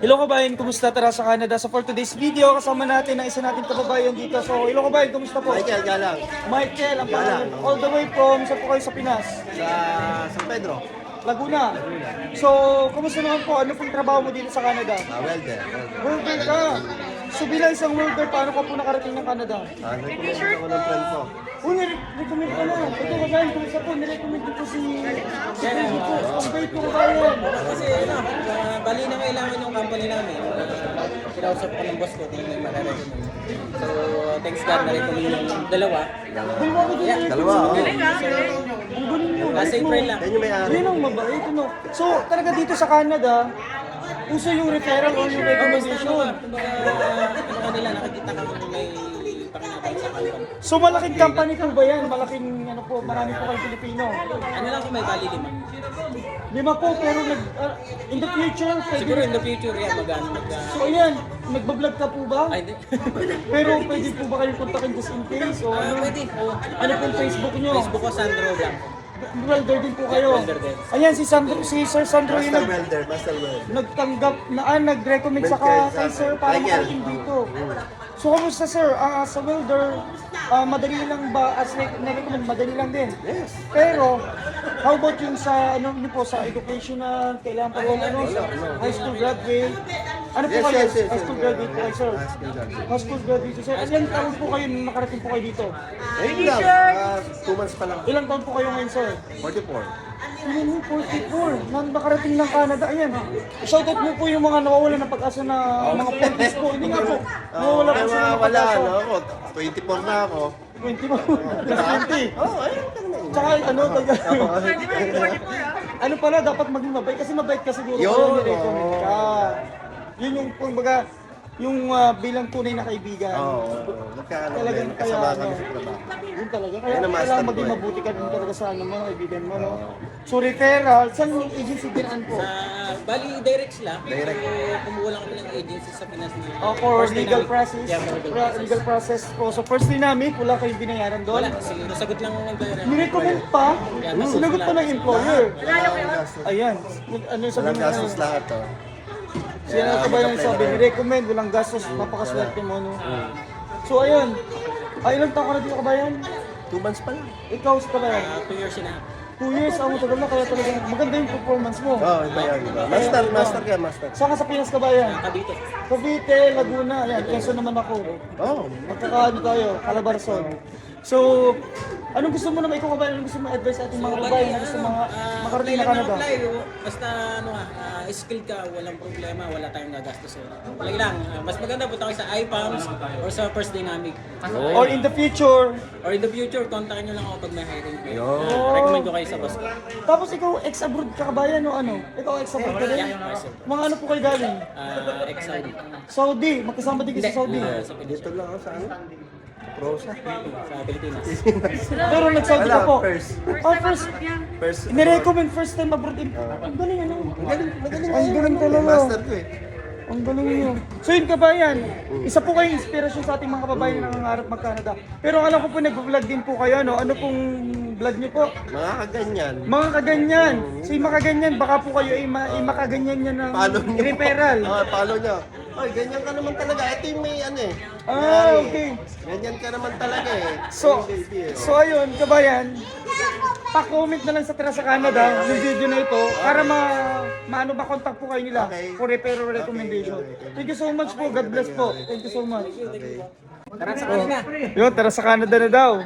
Hello kabayan, kumusta? Tara sa Canada. So for today's video, kasama natin ang isa nating kababayan dito. So hello kabayan, kumusta po? Michael Galang, Michael, ang pangalan. Galang. All the way from, saan po kayo sa Pinas? sa San Pedro. Laguna. So, kumusta naman po? Ano pong trabaho mo dito sa Canada? Welder. Welder ka. So bilang isang welder, paano ka po nakarating ng Canada? Recommend ako ng friend ko. Recommend ka na. Ito kabayan, kumusta po? Nirecommend ko po si Baby po. Ang bait ko kabayan. Kasi bali na kailangan yung company namin. Kinausap ko ng boss ko kung may mararecommend. So, thanks God na rin kami yung dalawa. Dalawa ko din. Dalawa, oh. Ang galing mo. Last April lang. Yan yung may-ari. Yun ang mabait, no? So, talaga dito sa Canada, uso yung referral o yung recommendation. Ano kanila, nakikita ka kung may pakinabang sa company. So, malaking company po ba yan? Malaking, ano po, marami po kayo Pilipino. Ano lang kung may bali lima. Lima po, pero in the future, Siguro pwede. in the future yan, So, ayan, nagbablog ka po ba? Ay, hindi. Pero pwede po ba kayong kontakin just in case? O ano? Pwede. Ano pong Facebook nyo? Facebook ko, Sandro Blanco. Welder din po kayo. Welder din. Ayan, si Sir Sandro yung Master welder. nagtanggap na nag-recommend sa kay sir para Michael. makarating dito. So kamusta sir? Sa welder, madali lang ba as na-recommend madali lang din? Yes. Pero how about yung sa ano niyo po sa educational, kailangan pa rin ano, high school graduate? Ano po Yes, kayo? yes, yes, High school yes. graduate po kayo, sir? High school graduate. High school graduate sir. Ilang taon po kayo nung nakarating po kayo dito? Ayun lang, 2 months pa lang. Ilang taon po kayo ngayon sir? 44. Ano, 44. Nang nakarating ng Canada, ayan. Shoutout mo po yung mga nawawala ng pag-asa na mga 40s po. Hindi nga po. Nawawala po sila ng Wala, pag-asa. ano ako, 24 na ako. 20 mo. Plus 20. Oo, ayun lang na yun. Tsaka ano, ano pala, dapat maging mabait. Kasi mabait ka siguro. Yun, Kaya nirecommend oo. ka. Yun yung, kumbaga, yung bilang tunay na kaibigan. Oo, Talagang kaya, kasama ano, kami sa trabaho. yun talaga. Kaya Yan ang master kailangan ko maging eh. mabuti ka din talaga sa ano mo, kaibigan mo. No? So referral, saan yung agency dinaan po? Bali, direct sila. Direct. So, kumuha lang kami ng agency sa Pinas na For first legal dynamic. process. Yeah, for legal process. Legal process po. So first dynamic, wala kayong binayaran doon. Wala, kasi nasagot lang ng bayaran. Nirecommend pa, sinagot pa ng employer. Walang gastos. Ayan, ano sabi Walang mo gastos na? lahat, oh. Siya na kabayan sabi, nirecommend, walang gastos, mapakaswerte mo. No? So ayun, ilang taon ka na dito kabayan? 2 months pa lang. Ikaw sa kabayan? 2 years and a half. 2 years, ang matagal na kaya talaga maganda yung performance mo. Oo, iba yan. Iba. Master ka, master. Saan ka sa Pinas kabayan? Cavite. Cavite, Laguna, ayan, Quezon naman ako. Oo. Magkakaano tayo, Calabarzon. So, anong gusto mo naman ikaw kabayan? Anong gusto mo advice sa ating mga kabayan na gusto mga makarating na Canada? Apply, basta ano skilled ka, walang problema, wala tayong gagastos. Wala lang, mas maganda punta kayo sa iPalms or sa First Dynamic. Or in the future, Or in the future, kontakin nyo lang ako pag may hiring kayo. Yun. Recommend ko kayo sa boss ko. tapos ikaw ex-abroad ka kabayan o ano? Ikaw ex-abroad ka din? Yeah, sir. Mga ano po kayo galing? Ex-Saudi. Saudi, magkasama din kayo sa Saudi. Sa Pilipinas. Dito lang ako sa ano? Prosa. Sa Pilipinas. Pero nag-Saudi ka Wala, po. first. Oh, first. First. Nirecommend first time abroad. Ang galing ano? Magaling Ang galing talaga. Master ko eh. Ang galing nyo. So yun kabayan, isa po kayong inspirasyon sa ating mga kabayan na nangangarap mag-Canada. Pero alam ko po nag-vlog din po kayo, no? Ano pong vlog nyo po? Mga kaganyan. Mga kaganyan. So yung makaganyan, baka po kayo ay makaganyan yan ng Follow nyo. referral. Oo, follow nyo. Oy, ganyan ka naman talaga. Ito yung may ano eh. Ah, may-ari. okay. Ganyan ka naman talaga eh. So, Ayun, baby, eh. so ayun, kabayan, pa-comment na lang sa Tara sa Canada yung video na ito para maano ba contact po kayo nila Okay. for referral recommendation. Thank you so much po. God bless po. Thank you so much. Tara sa Canada. Yun, Tara sa Canada na daw.